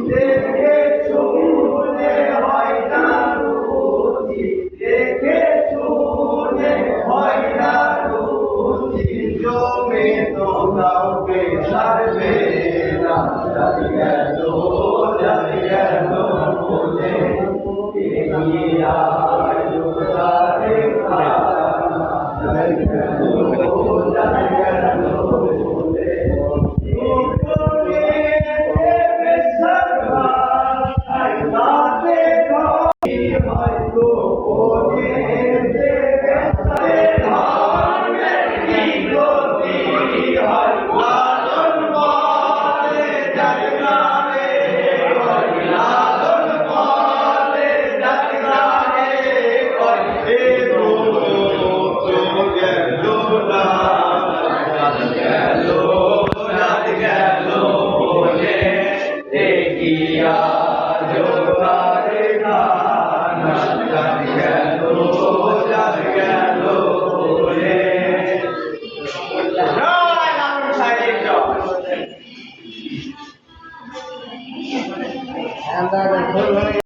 দেখে শুনে হয় না রুচি, দেখে শুনে হয় না রুচি, জমে তো কাউকে ছাড়বে না। জানি গেল বলে এগিয়া যোগারে খানা, জানি গেল বলে